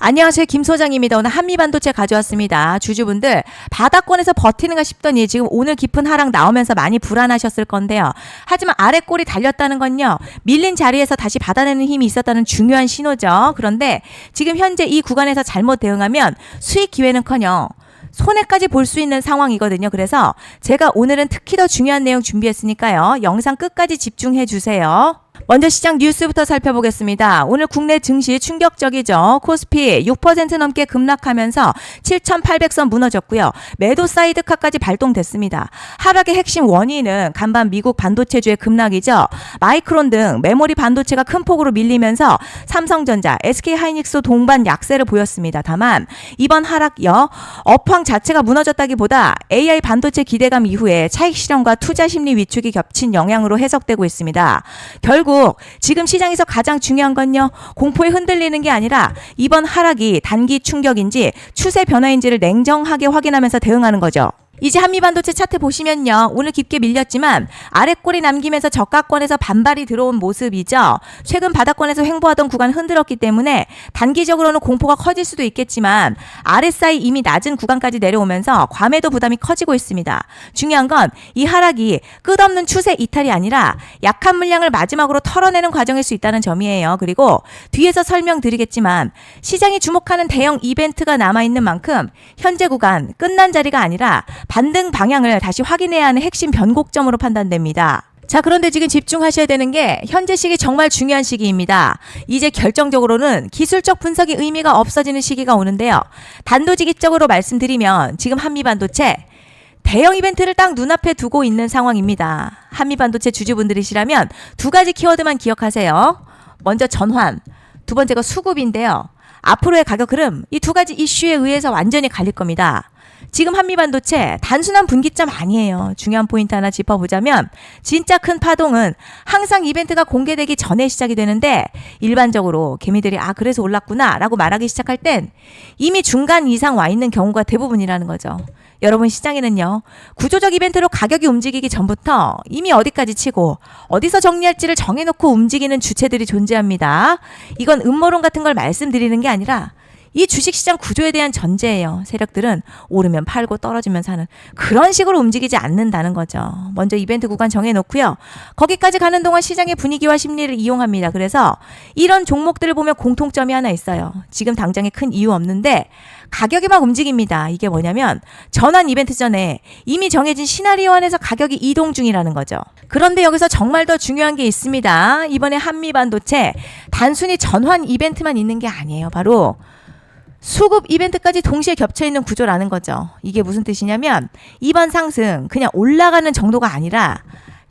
안녕하세요. 김 소장입니다. 오늘 한미반도체 가져왔습니다. 주주분들 바닥권에서 버티는가 싶더니 지금 오늘 깊은 하락 나오면서 많이 불안하셨을 건데요. 하지만 아래 꼬리 달렸다는 건요. 밀린 자리에서 다시 받아내는 힘이 있었다는 중요한 신호죠. 그런데 지금 현재 이 구간에서 잘못 대응하면 수익 기회는커녕 손해까지 볼 수 있는 상황이거든요. 그래서 제가 오늘은 특히 더 중요한 내용 준비했으니까요. 영상 끝까지 집중해 주세요. 먼저 시장 뉴스부터 살펴보겠습니다. 오늘 국내 증시 충격적이죠. 코스피 6% 넘게 급락하면서 7,800선 무너졌고요. 매도 사이드카까지 발동됐습니다. 하락의 핵심 원인은 간밤 미국 반도체주의 급락이죠. 마이크론 등 메모리 반도체가 큰 폭으로 밀리면서 삼성전자, SK하이닉스 동반 약세를 보였습니다. 다만 이번 하락여 업황 자체가 무너졌다기보다 AI 반도체 기대감 이후에 차익 실현과 투자 심리 위축이 겹친 영향으로 해석되고 있습니다. 결국 지금 시장에서 가장 중요한 건요. 공포에 흔들리는 게 아니라 이번 하락이 단기 충격인지 추세 변화인지를 냉정하게 확인하면서 대응하는 거죠. 이제 한미반도체 차트 보시면요. 오늘 깊게 밀렸지만 아랫골이 남기면서 저가권에서 반발이 들어온 모습이죠. 최근 바닥권에서 횡보하던 구간 흔들었기 때문에 단기적으로는 공포가 커질 수도 있겠지만 RSI 이미 낮은 구간까지 내려오면서 과매도 부담이 커지고 있습니다. 중요한 건 이 하락이 끝없는 추세 이탈이 아니라 약한 물량을 마지막으로 털어내는 과정일 수 있다는 점이에요. 그리고 뒤에서 설명드리겠지만 시장이 주목하는 대형 이벤트가 남아있는 만큼 현재 구간 끝난 자리가 아니라 반등 방향을 다시 확인해야 하는 핵심 변곡점으로 판단됩니다. 자, 그런데 지금 집중하셔야 되는 게 현재 시기 정말 중요한 시기입니다. 이제 결정적으로는 기술적 분석이 의미가 없어지는 시기가 오는데요. 단도직입적으로 말씀드리면 지금 한미반도체 대형 이벤트를 딱 눈앞에 두고 있는 상황입니다. 한미반도체 주주분들이시라면 두 가지 키워드만 기억하세요. 먼저 전환, 두 번째가 수급인데요. 앞으로의 가격 흐름, 이 두 가지 이슈에 의해서 완전히 갈릴 겁니다. 지금 한미반도체 단순한 분기점 아니에요. 중요한 포인트 하나 짚어보자면 진짜 큰 파동은 항상 이벤트가 공개되기 전에 시작이 되는데 일반적으로 개미들이 그래서 올랐구나 라고 말하기 시작할 땐 이미 중간 이상 와 있는 경우가 대부분이라는 거죠. 여러분 시장에는요. 구조적 이벤트로 가격이 움직이기 전부터 이미 어디까지 치고 어디서 정리할지를 정해놓고 움직이는 주체들이 존재합니다. 이건 음모론 같은 걸 말씀드리는 게 아니라 이 주식시장 구조에 대한 전제예요. 세력들은 오르면 팔고 떨어지면 사는 그런 식으로 움직이지 않는다는 거죠. 먼저 이벤트 구간 정해놓고요. 거기까지 가는 동안 시장의 분위기와 심리를 이용합니다. 그래서 이런 종목들을 보면 공통점이 하나 있어요. 지금 당장에 큰 이유 없는데 가격이 막 움직입니다. 이게 뭐냐면 전환 이벤트 전에 이미 정해진 시나리오 안에서 가격이 이동 중이라는 거죠. 그런데 여기서 정말 더 중요한 게 있습니다. 이번에 한미반도체 단순히 전환 이벤트만 있는 게 아니에요. 바로 수급 이벤트까지 동시에 겹쳐있는 구조라는 거죠. 이게 무슨 뜻이냐면 이번 상승 그냥 올라가는 정도가 아니라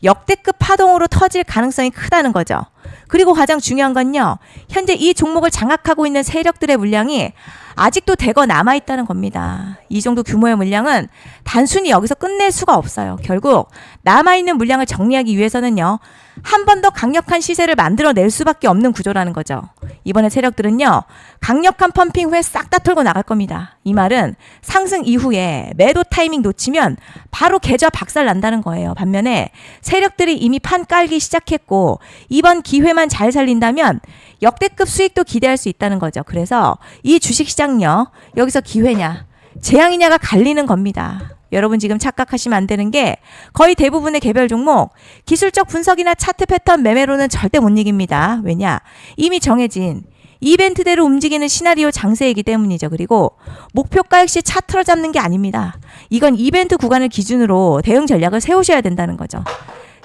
역대급 파동으로 터질 가능성이 크다는 거죠. 그리고 가장 중요한 건요. 현재 이 종목을 장악하고 있는 세력들의 물량이 아직도 대거 남아있다는 겁니다. 이 정도 규모의 물량은 단순히 여기서 끝낼 수가 없어요. 결국 남아있는 물량을 정리하기 위해서는요. 한 번 더 강력한 시세를 만들어낼 수밖에 없는 구조라는 거죠. 이번에 세력들은요. 강력한 펌핑 후에 싹 다 털고 나갈 겁니다. 이 말은 상승 이후에 매도 타이밍 놓치면 바로 계좌 박살 난다는 거예요. 반면에 세력들이 이미 판 깔기 시작했고 이번 기회만 잘 살린다면 역대급 수익도 기대할 수 있다는 거죠. 그래서 이 주식시장요. 여기서 기회냐 재앙이냐가 갈리는 겁니다. 여러분 지금 착각하시면 안 되는 게 거의 대부분의 개별 종목 기술적 분석이나 차트 패턴 매매로는 절대 못 이깁니다. 왜냐? 이미 정해진 이벤트대로 움직이는 시나리오 장세이기 때문이죠. 그리고 목표가 역시 차트로 잡는 게 아닙니다. 이건 이벤트 구간을 기준으로 대응 전략을 세우셔야 된다는 거죠.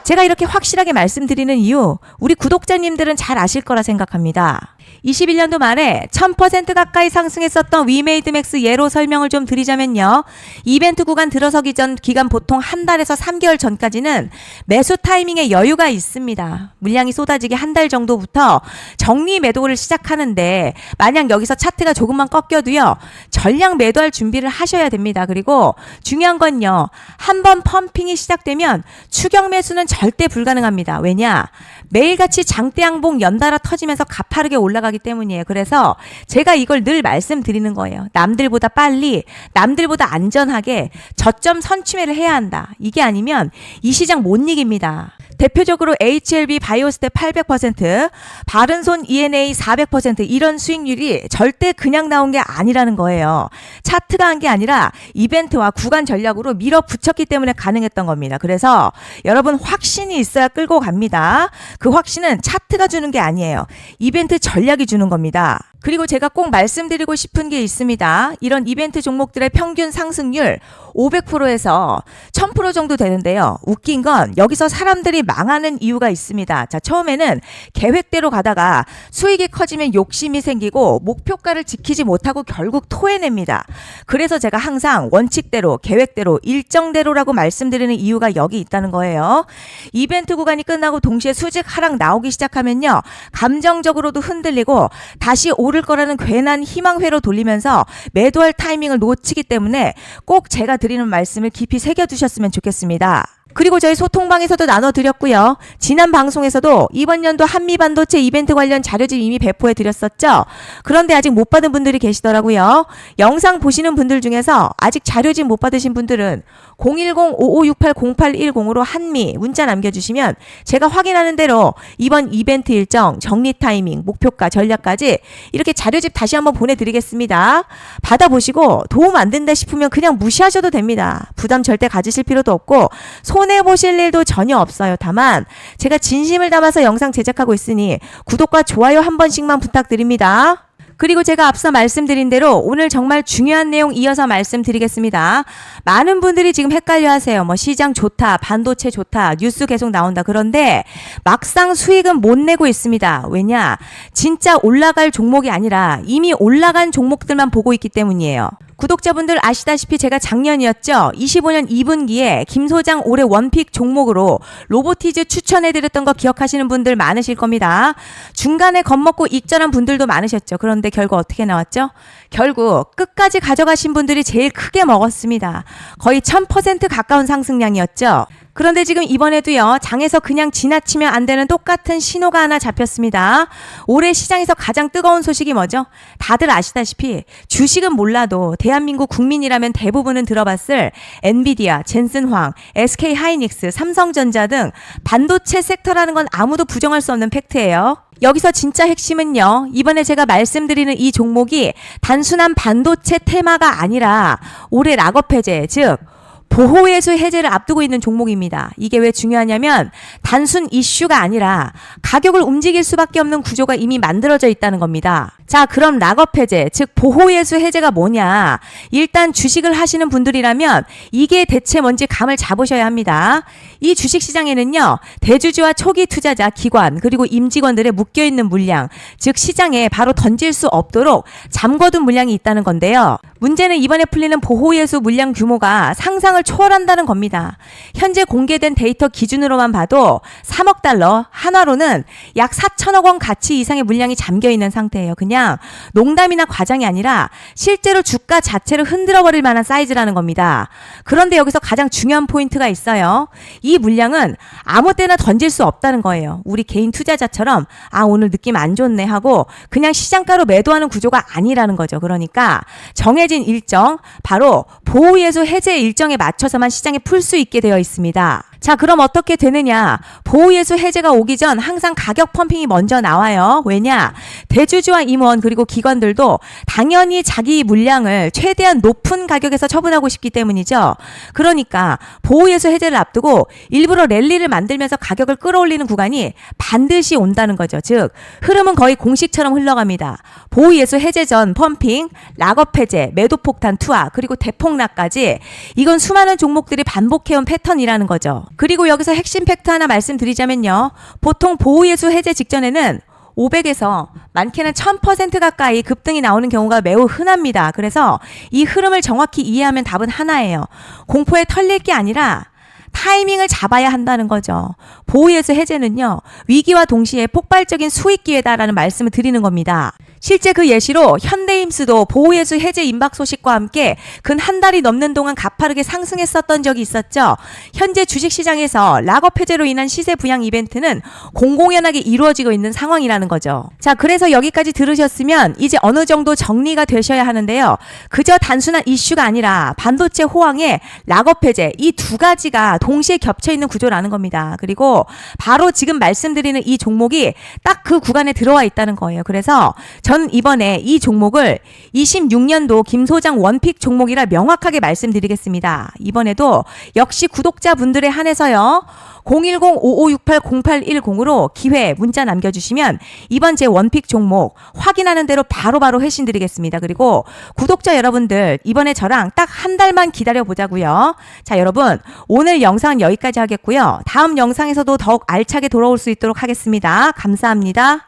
제가 이렇게 확실하게 말씀드리는 이유 우리 구독자님들은 잘 아실 거라 생각합니다. 21년도 말에 1000% 가까이 상승했었던 위메이드맥스 예로 설명을 좀 드리자면요. 이벤트 구간 들어서기 전 기간 보통 한 달에서 3개월 전까지는 매수 타이밍에 여유가 있습니다. 물량이 쏟아지기 한 달 정도부터 정리 매도를 시작하는데 만약 여기서 차트가 조금만 꺾여도요. 전량 매도할 준비를 하셔야 됩니다. 그리고 중요한 건요. 한번 펌핑이 시작되면 추격 매수는 절대 불가능합니다. 왜냐? 매일같이 장대양봉 연달아 터지면서 가파르게 올라가기 때문이에요. 그래서 제가 이걸 늘 말씀드리는 거예요. 남들보다 빨리, 남들보다 안전하게 저점 선취매를 해야 한다. 이게 아니면 이 시장 못 이깁니다. 대표적으로 HLB 바이오스텝 800%, 바른손 ENA 400% 이런 수익률이 절대 그냥 나온 게 아니라는 거예요. 차트가 한 게 아니라 이벤트와 구간 전략으로 밀어붙였기 때문에 가능했던 겁니다. 그래서 여러분 확신이 있어야 끌고 갑니다. 그 확신은 차트가 주는 게 아니에요. 이벤트 전략이 주는 겁니다. 그리고 제가 꼭 말씀드리고 싶은 게 있습니다. 이런 이벤트 종목들의 평균 상승률 500%에서 1000% 정도 되는데요. 웃긴 건 여기서 사람들이 망하는 이유가 있습니다. 자, 처음에는 계획대로 가다가 수익이 커지면 욕심이 생기고 목표가를 지키지 못하고 결국 토해냅니다. 그래서 제가 항상 원칙대로, 계획대로, 일정대로라고 말씀드리는 이유가 여기 있다는 거예요. 이벤트 구간이 끝나고 동시에 수직 하락 나오기 시작하면요. 감정적으로도 흔들리고 다시 오를 거라는 괜한 희망회로 돌리면서 매도할 타이밍을 놓치기 때문에 꼭 제가 드리는 말씀을 깊이 새겨두셨으면 좋겠습니다. 그리고 저희 소통방에서도 나눠드렸고요. 지난 방송에서도 이번 연도 한미반도체 이벤트 관련 자료집 이미 배포해드렸었죠. 그런데 아직 못 받은 분들이 계시더라고요. 영상 보시는 분들 중에서 아직 자료집 못 받으신 분들은 010-5568-0810으로 한미 문자 남겨주시면 제가 확인하는 대로 이번 이벤트 일정, 정리 타이밍, 목표가, 전략까지 이렇게 자료집 다시 한번 보내드리겠습니다. 받아보시고 도움 안 된다 싶으면 그냥 무시하셔도 됩니다. 부담 절대 가지실 필요도 없고 손해보실 일도 전혀 없어요. 다만 제가 진심을 담아서 영상 제작하고 있으니 구독과 좋아요 한 번씩만 부탁드립니다. 그리고 제가 앞서 말씀드린 대로 오늘 정말 중요한 내용 이어서 말씀드리겠습니다. 많은 분들이 지금 헷갈려 하세요. 시장 좋다, 반도체 좋다, 뉴스 계속 나온다. 그런데 막상 수익은 못 내고 있습니다. 왜냐? 진짜 올라갈 종목이 아니라 이미 올라간 종목들만 보고 있기 때문이에요. 구독자분들 아시다시피 제가 작년이었죠. 25년 2분기에 김 소장 올해 원픽 종목으로 로보티즈 추천해드렸던 거 기억하시는 분들 많으실 겁니다. 중간에 겁먹고 익절한 분들도 많으셨죠. 그런데 결국 어떻게 나왔죠? 결국 끝까지 가져가신 분들이 제일 크게 먹었습니다. 거의 1000% 가까운 상승량이었죠. 그런데 지금 이번에도요, 장에서 그냥 지나치면 안 되는 똑같은 신호가 하나 잡혔습니다. 올해 시장에서 가장 뜨거운 소식이 뭐죠? 다들 아시다시피 주식은 몰라도 대한민국 국민이라면 대부분은 들어봤을 엔비디아, 젠슨황, SK하이닉스, 삼성전자 등 반도체 섹터라는 건 아무도 부정할 수 없는 팩트예요. 여기서 진짜 핵심은요, 이번에 제가 말씀드리는 이 종목이 단순한 반도체 테마가 아니라 올해 락업 해제, 즉 보호예수 해제를 앞두고 있는 종목입니다. 이게 왜 중요하냐면 단순 이슈가 아니라 가격을 움직일 수밖에 없는 구조가 이미 만들어져 있다는 겁니다. 자, 그럼 락업 해제, 즉 보호예수 해제가 뭐냐? 일단 주식을 하시는 분들이라면 이게 대체 뭔지 감을 잡으셔야 합니다. 이 주식시장에는요, 대주주와 초기 투자자, 기관, 그리고 임직원들의 묶여있는 물량, 즉 시장에 바로 던질 수 없도록 잠궈둔 물량이 있다는 건데요. 문제는 이번에 풀리는 보호예수 물량 규모가 상상을 초월한다는 겁니다. 현재 공개된 데이터 기준으로만 봐도 3억 달러, 한화로는 약 4천억 원 가치 이상의 물량이 잠겨있는 상태예요. 그냥 농담이나 과장이 아니라 실제로 주가 자체를 흔들어버릴 만한 사이즈라는 겁니다. 그런데 여기서 가장 중요한 포인트가 있어요. 이 물량은 아무 때나 던질 수 없다는 거예요. 우리 개인 투자자처럼 오늘 느낌 안 좋네 하고 그냥 시장가로 매도하는 구조가 아니라는 거죠. 그러니까 정해진 일정, 바로 보호예수 해제 일정에 맞춰서만 시장에 풀 수 있게 되어 있습니다. 자, 그럼 어떻게 되느냐? 보호예수 해제가 오기 전 항상 가격 펌핑이 먼저 나와요. 왜냐? 대주주와 임원 그리고 기관들도 당연히 자기 물량을 최대한 높은 가격에서 처분하고 싶기 때문이죠. 그러니까 보호예수 해제를 앞두고 일부러 랠리를 만들면서 가격을 끌어올리는 구간이 반드시 온다는 거죠. 즉 흐름은 거의 공식처럼 흘러갑니다. 보호예수 해제 전 펌핑, 락업 해제, 매도 폭탄 투하, 그리고 대폭락까지 이건 수많은 종목들이 반복해온 패턴이라는 거죠. 그리고 여기서 핵심 팩트 하나 말씀드리자면요. 보통 보호예수 해제 직전에는 500에서 많게는 1000% 가까이 급등이 나오는 경우가 매우 흔합니다. 그래서 이 흐름을 정확히 이해하면 답은 하나예요. 공포에 털릴 게 아니라 타이밍을 잡아야 한다는 거죠. 보호예수 해제는요, 위기와 동시에 폭발적인 수익 기회다라는 말씀을 드리는 겁니다. 실제 그 예시로 현대임스도 보호예수 해제 임박 소식과 함께 근 한 달이 넘는 동안 가파르게 상승했었던 적이 있었죠. 현재 주식시장에서 락업 해제로 인한 시세 부양 이벤트는 공공연하게 이루어지고 있는 상황이라는 거죠. 자, 그래서 여기까지 들으셨으면 이제 어느 정도 정리가 되셔야 하는데요. 그저 단순한 이슈가 아니라 반도체 호황에 락업 해제 이 두 가지가 동시에 겹쳐 있는 구조라는 겁니다. 그리고 바로 지금 말씀드리는 이 종목이 딱 그 구간에 들어와 있다는 거예요. 그래서 전 이번에 이 종목을 26년도 김 소장 원픽 종목이라 명확하게 말씀드리겠습니다. 이번에도 역시 구독자분들에 한해서요. 010-5568-0810으로 기회 문자 남겨주시면 이번 제 원픽 종목 확인하는 대로 바로바로 회신 드리겠습니다. 그리고 구독자 여러분들 이번에 저랑 딱 한 달만 기다려보자고요. 자, 여러분 오늘 영상은 여기까지 하겠고요. 다음 영상에서도 더욱 알차게 돌아올 수 있도록 하겠습니다. 감사합니다.